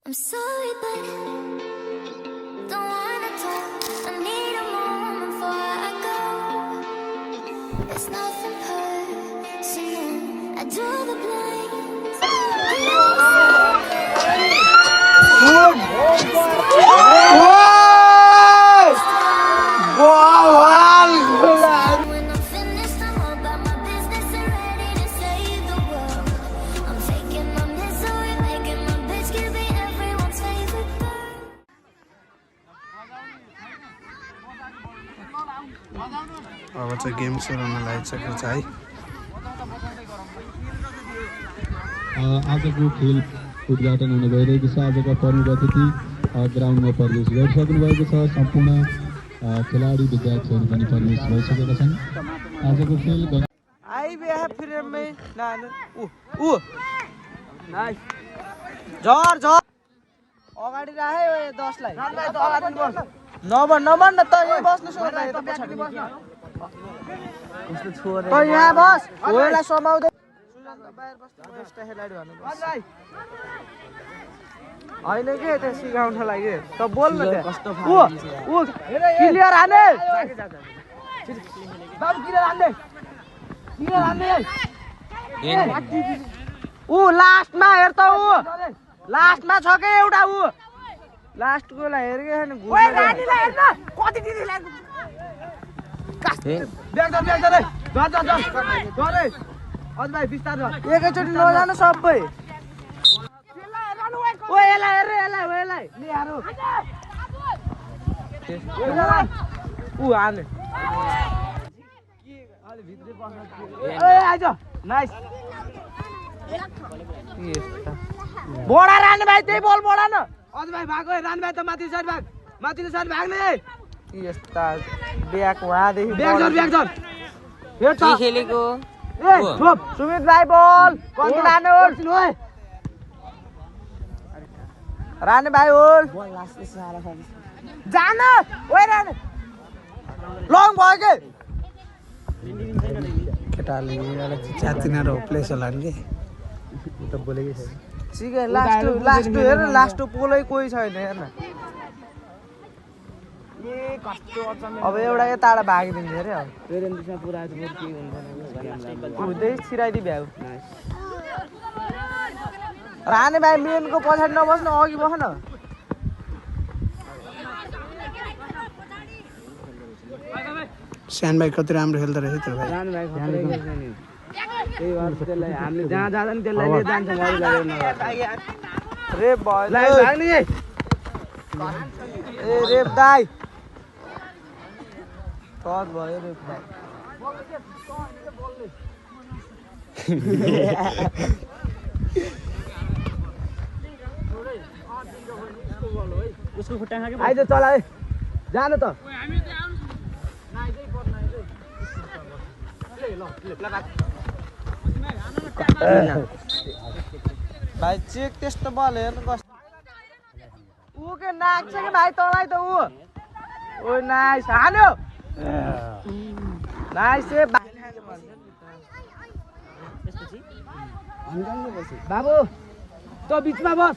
I'm sorry, but don't wanna talk. I need a moment before I go. It's nothing personal. I draw the blinds. When I'm finished, I'm about my business and ready to save the world. I'm taking my misery, making my bitch, give me everyone's favorite girl. अब चाहिँ game सुरु हुन लागिसकेको छ है। आजको खेल उद्घाटन हुन गइरहेको छ। आजका प्रमुख अतिथि ग्राउन्डमा प्रवेश गरिसक्नु भएको छ। सम्पूर्ण खेलाडी विद्यार्थीहरू पनि प्रवेश भइसकेका छन्। आजको खेल अगाडि राखे 10 लाई नभन न त यही बस्नु सोध्दा त पछाडि कस्तो छोरे त यहाँ बस होलाई समाउँदै सुजन बाहिर बस्नु बेस्ट खेलाडी भन्नु हैन के त्यो सिकाउन लागि त बोल्न त्यहाँ कस्तो उ क्लियर हाने बाबु क्लियर हान्ने उ लास्टमा हेर त उ लास्टमा छ के एउटा उ लास्टको ला हेरेकै छैन ओए रानीलाई हेर्न कति दिदी लाग्यो ब्याग दे गरे अझ भाइ बिस्तार एकैचोटी नजानु सबै ओए एलाई हेर एलाई ले यारो उ हाने अलि भित्रै बस्न ए आइज नाइस बडा रानी भाइ त्यही बल बडा न अझ भाइ भागो रानी भाइ त माथि साइड भाग्ने यस्ता ब्याक वहाँदेखि ब्याक झर हेर त खेलेको ए छोप सुमित भाइ बल कति लाने हो रानी भाइ होल बल लास्टै सारा जान ओए रानी लङ भयो के केटाले च्यातिनारो प्लेस होला नि के त बोलेकै छैन। सिके लास्ट हेर लास्ट पोलै कोही छैन हेर्न अब एउटा यताबाट भागिदिन्छ अरे हुँदै छिराइदि भ्याउ रानी भाइ मेनको पछाडि नबस्नु अघि बस न स्यान भाइ कति राम्रो खेल्दो रहेछ त्यो भाइ। हामीले जहाँ जाँदा नि त्यसलाई लिएर जान्छ रेप भयो ए रेप दाइ तत भयो रेप दाइ आइज चला जानु त भाइ चेक त्यस्तो बल हेर्नु कस्तो ऊ के नाच्छ कि भाइ तँलाई त ऊ ओ नाइस हान्यो नाइस ए बाबु त बिचमा बस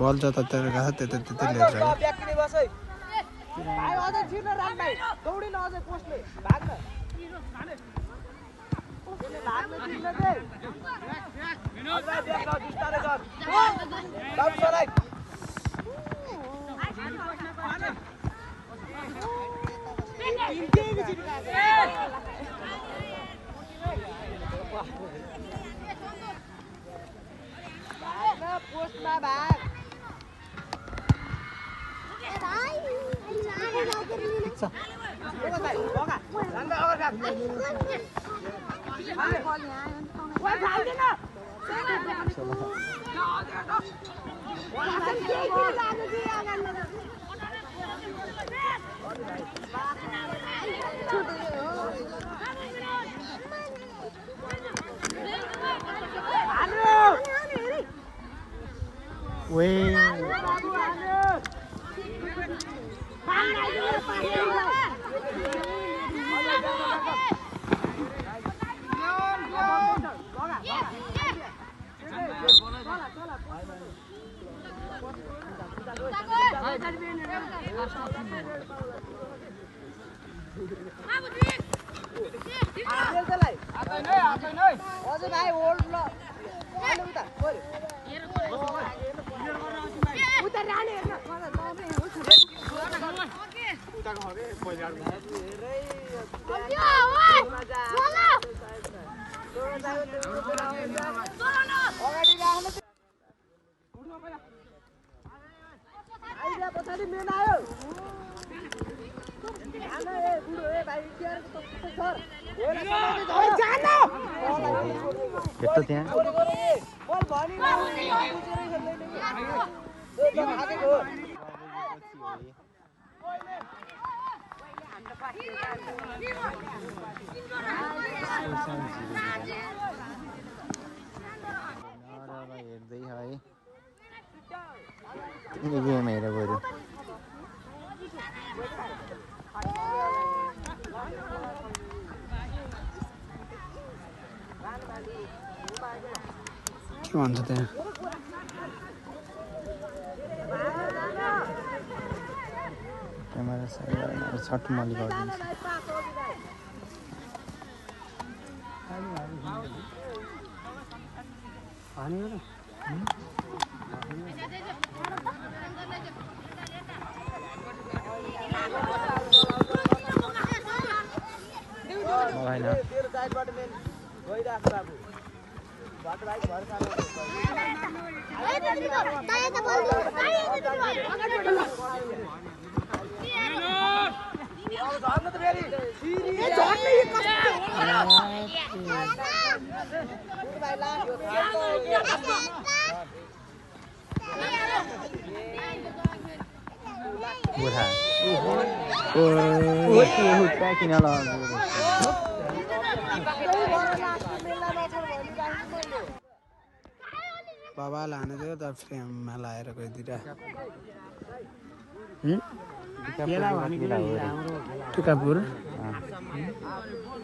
बल जतातिर गएको छ त्यतै लिएर जाऊ। पोस्टमा भाग गेम हेर बरु के भन्छ त्यहाँ क्यामेरा छट मली गरिदिन्छ बुढा किन बाबा लाने थियो त फ्रेममा लाएर गइदिरा टिकापुर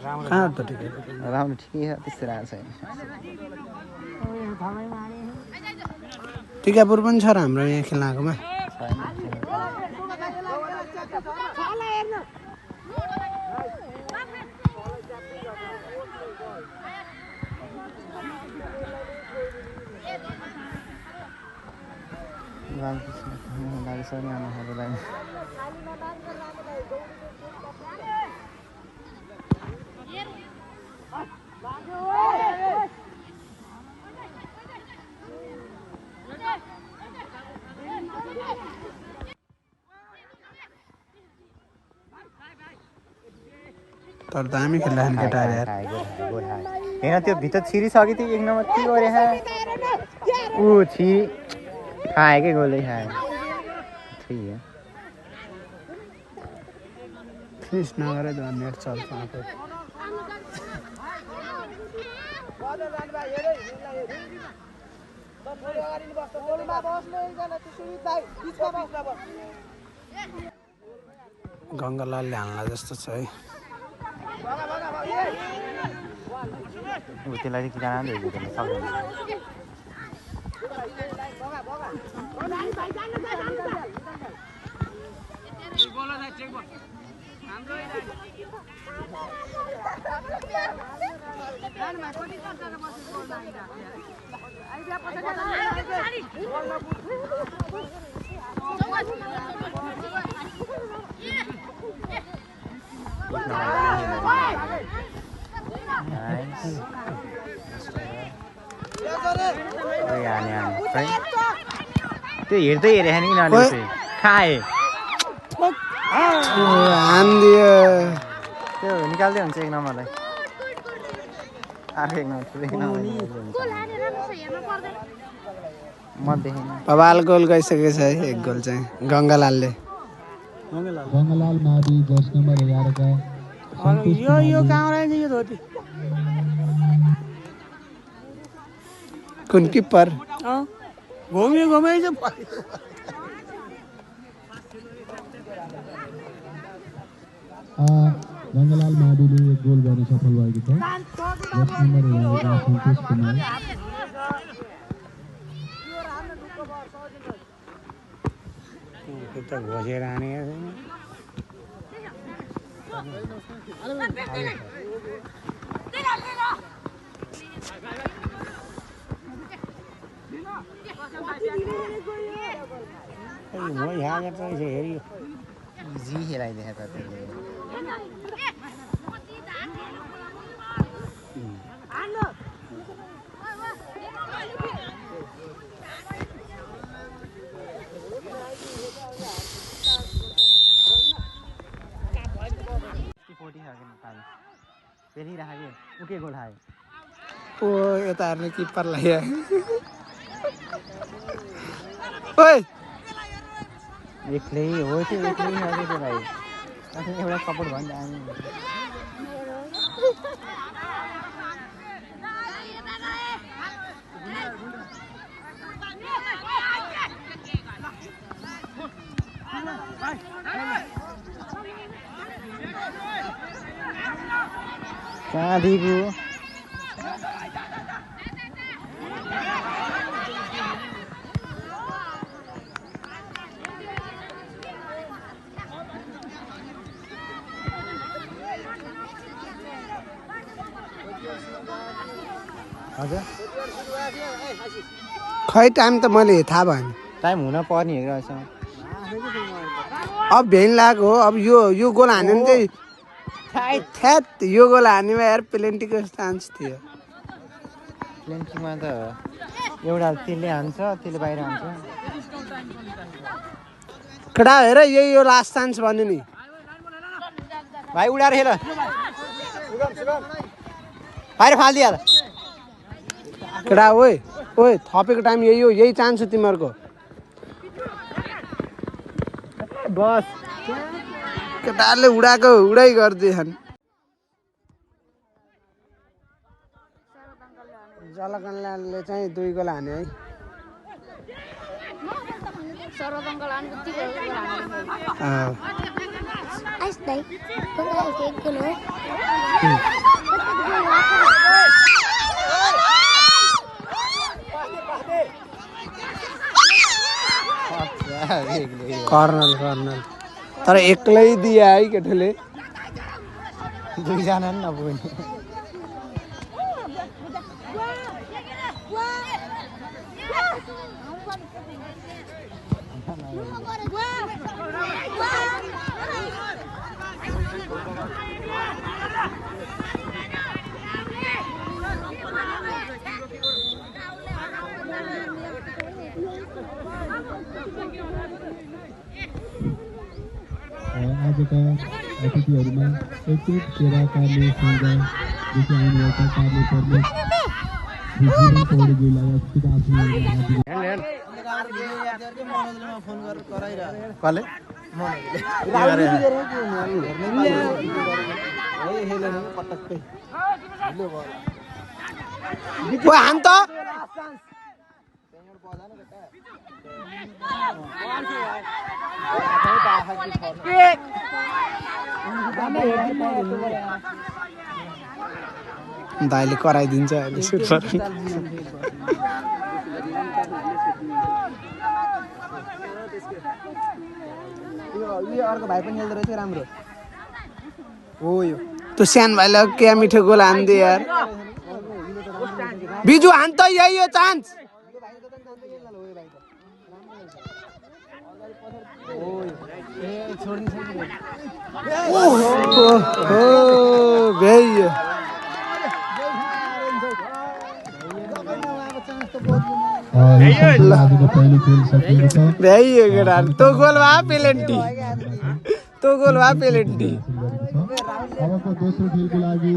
कहाँ त टिकापुर राम्रो ठिकै छ त्यस्तो राम्रो छैन टिकापुर पनि छ र हाम्रो यहाँ खेल्नाकोमा तर दामी खेल्दा केटाहरू यार होइन त्यो भित्र छिरिसक्यो थियो एक नम्बर के गरे ऊ खाएकै गोलै खायो फिनिस नगरे त नेट चल्छ आफै गङ्गालालले हाल्ला जस्तो छ है त्यसलाई चाहिँ किन सक्दैन त्यो हेर्दै हेरे नि खाए त्यो निकाल्दै हुन्छ एक नम्बरलाई आफै एक नम्बर म देखेन बबाल गोल गइसकेको छ है एक गोल चाहिँ गङ्गालालले गङ्गालाल मावि जर्सी नम्बर 11 का यो कहाँ रहेछ यो धोती कुन किपर घुम्यो गङ्गालाल माडुले एक गोल गर्न सफल भएको छ। 10 नम्बर 11 सन्तोष कुमार। त्यो त घोसेर आने म यहाँ हेरियो इजी खेलाइदिएको छ त्यसले। फेरि राख्यो उके गोल खायो। ओ यता हेर्ने किपरलाई ओइ एक्लै हो त्यो एक्लै हाल्यो त्यो भाइ। अनि एउटा सपोर्ट भन्छ हामी। चाँदीको हजुर खै टाइम त मैले थाहा भएन। टाइम हुन पर्ने रहेछ। अब भेन लागेको हो। अब यो गोल हान्यो भने चाहिँ थ्यात यो गोल हान्नेमा यार पेलेन्टीको चान्स थियो। प्लेन्टीमा त एउटा त्यसले हान्छ त्यसले बाहिर हान्छ। केटा हेर यही यो लास्ट चान्स भन्यो नि भाइ उडाएर खेल बाहिर फालिदिइहाल। केटा ओइ ओइ थपेको टाइम यही हो। यही चान्स हो तिमीहरूको। बस केटाहरूले उडाएको उडाइ गरिदिएछन्। जलकनले चाहिँ 2 गोल हान्यो है। कर्नल तर एक्लै दिए है केटाले। दुईजना नि नपुग्ने। आजका अतिथिहरूमा एकीकृत सेवा कार्य संघदेखि आउनुभएका कार्य प्रमुख श्री पौडेज्यूलाई अतिथिक आसन हान त दाइले कराइदिन्छ अहिले सुपर। अर्को भाइ पनि खेल्दो रहेछ राम्रो हो यो। त्यो सानो भाइलाई क्या मिठो गोल हानिदिए यार। बिजु हान त यही हो चान्स। भ्याइयो केटा तो गोल भा पेलेन्टी तो गोल भा पेलेन्टी। अबको दोस्रो खेलको लागि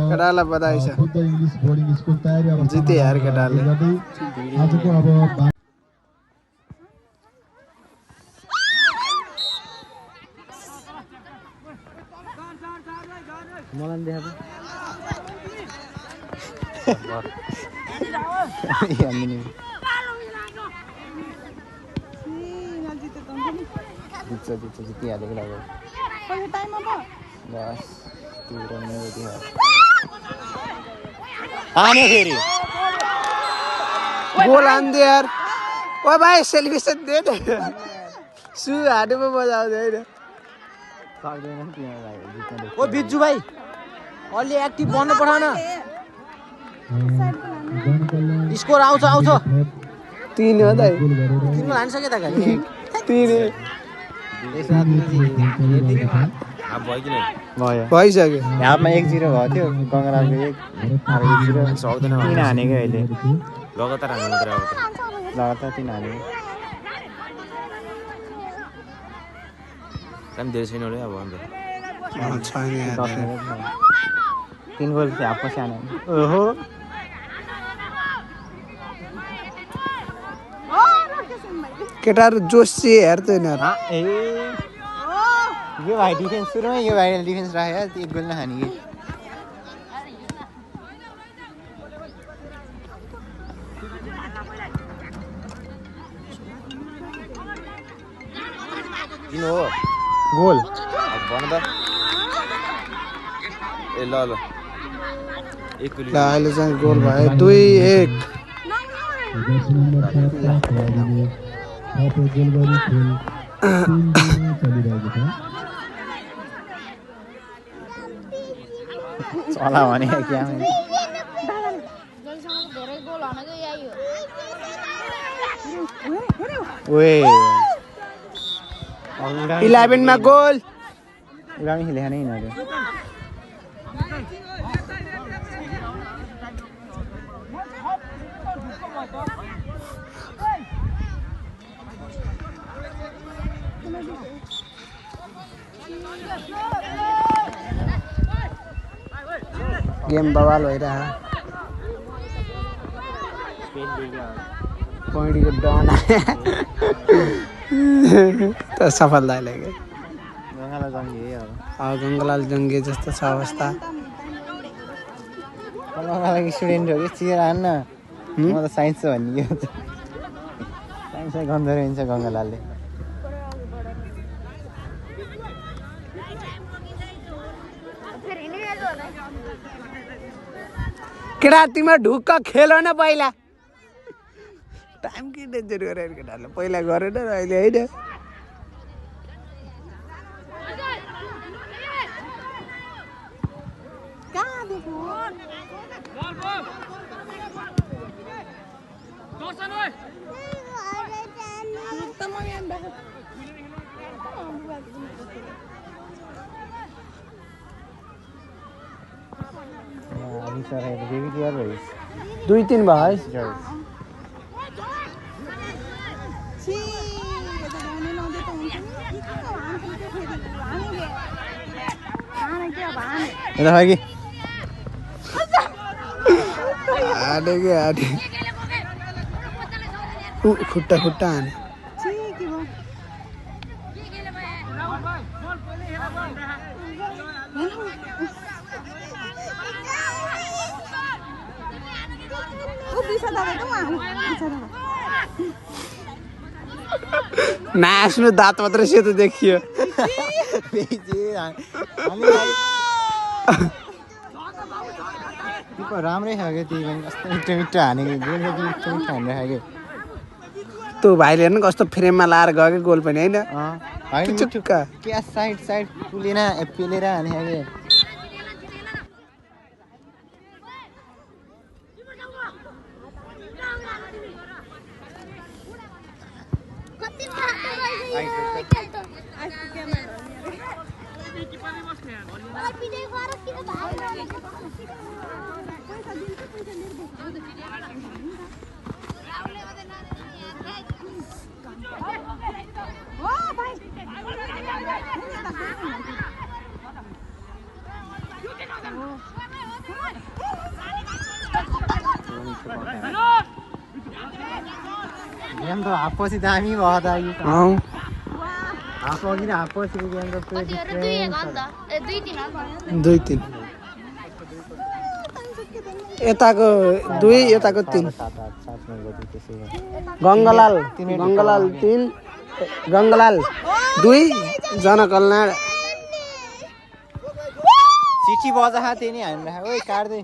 केटालाई बधाई छ। इङ्ग्लिस बोर्डिङ स्कुल तयारी अब जिते यार केटाले। आजको अब मलाई देखा जितिहालेको लाग्यो। बस तिम्रो यति हो आने फेरि गोल हान्दे यार ओ भाइ सेलिब्रेसन दे न सु हाडेमा बजाउँदै हैन सक्दैन तिमीलाई ओ बिज्जु भाइ अलि एक्टिभ बन्न पठाउन स्कोर आउँछ 3 हो दाइ 3 मा हानिसके त गाली 3 भयो भइसक्यो हाफमा 1-0 भएको थियो गङ्गालालको 1 अब 1-0 सक्दैन 3 हानेको अहिले लगातार हान्नु मात्रै अब लगातार 3 हानेको टाइम धेरै छैन होला अब अन्त छैन यार 10 मिनेट 3 गोल चाहिँ हाफमा सानो ओहो केटाहरु जोसी हेर्दै यिनीहरु ए यो भाइ डिफेन्स सुरुमै यो भाइले डिफेन्स राख्यो 1 गोल नखाने कि किन हो गोल अब भन त ए ल एक गोली ल अहिले चाहिँ गोल भयो 2-1 जर्सी नम्बर 7 खेलाडीले थप गोल गरी खेल 3-2 चलिरहेको छ चला भने क्या ओए 11 मा गोल उडामी खेले नै यिनीहरू गेम बवाल भइरह पॉइंट को डन त सफलता लाग्यो गङ्गालाल जङ्गी अब गङ्गालाल जङ्गे जस्तो छ अवस्था गङ्गालाल स्टुडेन्ट हो कि चियर हान्न म त साइन्स छ भन्ने के साइन्समै गन्ध रहन्छ गङ्गालालले केटा तिम्रो ढुक्क खेल न पहिला टाइम के डेन्जर गरेर केटाले पहिला गरेन र अहिले हैन अभी सर है बेबी क्लियर भइस 2-3 भयो यता भाइ कि आडे खुट्टा हाने नाच्नु दाँत मात्रै सेतो देखियो राम्रै खायो त्यही पनि कस्तो मिठो मिठो हानेको गोल मिठो मिठो हानेर खायो त्यो भाइले हेर्नु कस्तो फ्रेममा लाएर गयो कि गोल पनि होइन होइन चुक्का क्या साइड पुलेर पेलेर हाने खायो गेम त हाफपछि दामी भयो त हाफ अघि न हाफपछि गेम त 2-3 यताको 2 यताको 3 गङ्गालाल 3 गङ्गालाल 2 जनकल्याण चिची बजा खा त्यही नै हान्न ओइ काट्दै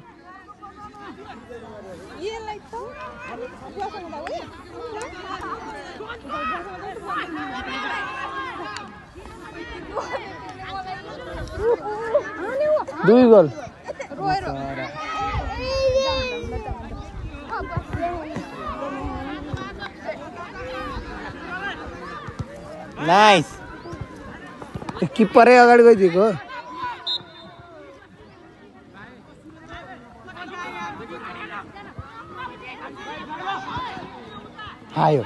दुई गोल नाइस किपरै अगाडि गइदिएको आयो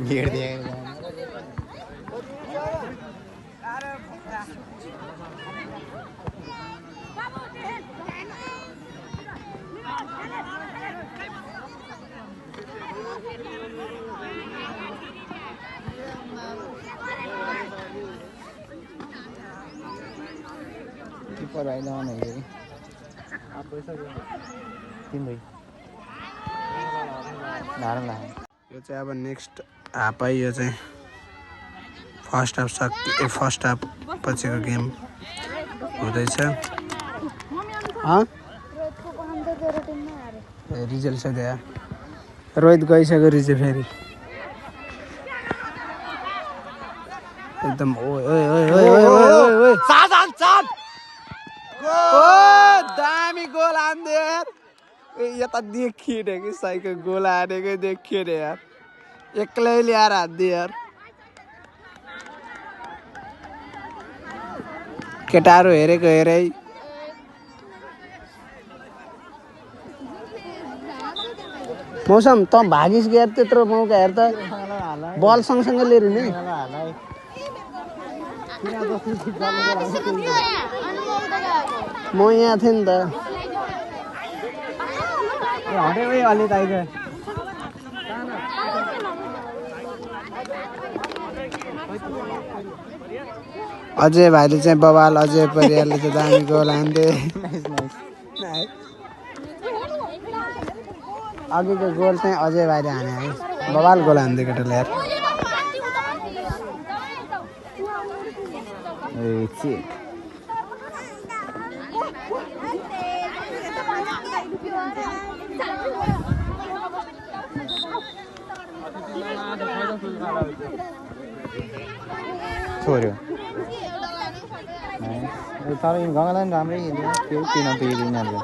घेर दिया कीपर भाई लाउन है ये आप पैसा तीन भाई नारंग है यो चाहिँ अब नेक्स्ट हाफ है यो चाहिँ फर्स्ट हाफ पछिको गेम हुँदैछ रिजल्ट छ त्यहाँ रोहित गइसक्यो रिजल्ट फेरि एकदम दामी गोल हान्दे यार यता देखियो नि कि साइको गोल हानेकै देखियो नि यार एक्लै ल्याएर हान्दियो यार केटाहरू हेरेको हेरै मौसम त भागिस गएर त्यत्रो मौका हेर त बल सँगसँगै लिएर नि म यहाँ थिएँ नि त अलि टाइगर अजय भाइले चाहिँ बबाल अजय परियारले चाहिँ दामी गोल हान्थे अघिको गोल चाहिँ अजय भाइले हाने है बबाल गोल हान्थे केटाले यार छोड्यो तर गङ्गालाई पनि राम्रै खेल्यो त्यो किन पुग्यो यिनीहरूले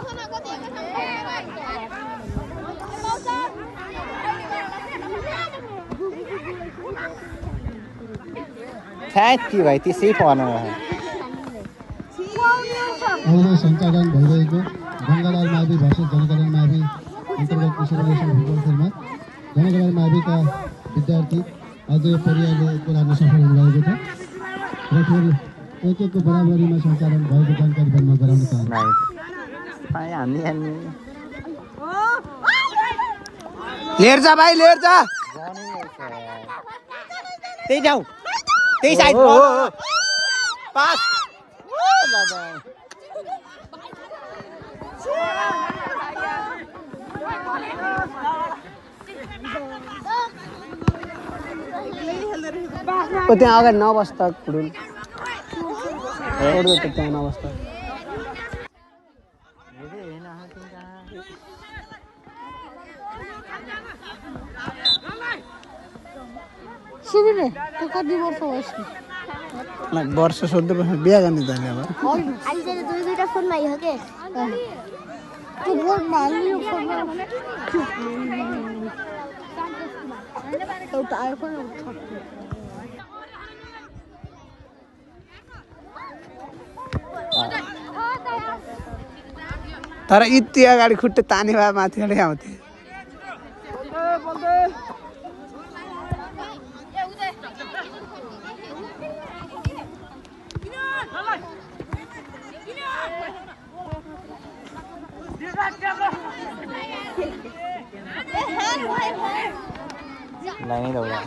थ्याङ्क भाइ त्यसै पर्न अहिले सञ्चालन भइरहेको गङ्गालाल मावि भर्सेस जनकल्याण मावि अन्तर्गत किशोर फुटबल खेलमा जनकल्याण माविका विद्यार्थी अजय परियारले गोल हान्न सफल हुनुभएको छ र फेरि एक-एकको बराबरीमा सञ्चालन भएको जानकारी पनि म गराउन चाहन्छु। लिएर जा भाइ लिएर जा त्यही जाऊ त्यही साइड पास त्यहाँ अगाडि नबस्दा कुडुल त्यहाँ नबस्दा वर्ष सोध्दै बस्नु बिहा गर्ने त अब दुईटा फोनमा आइयो के एउटा आइफोन तर यति अगाडि खुट्टे ताने भए माथिबाटै आउँथे लाइनै दौडा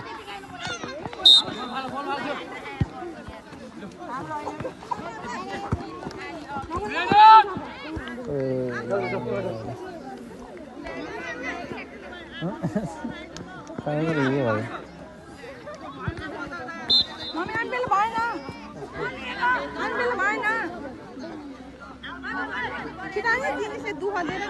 सही में ये भाई मम्मी अनबिल भएन अनबिल भएन किन नि तिमीले दुःख दिएर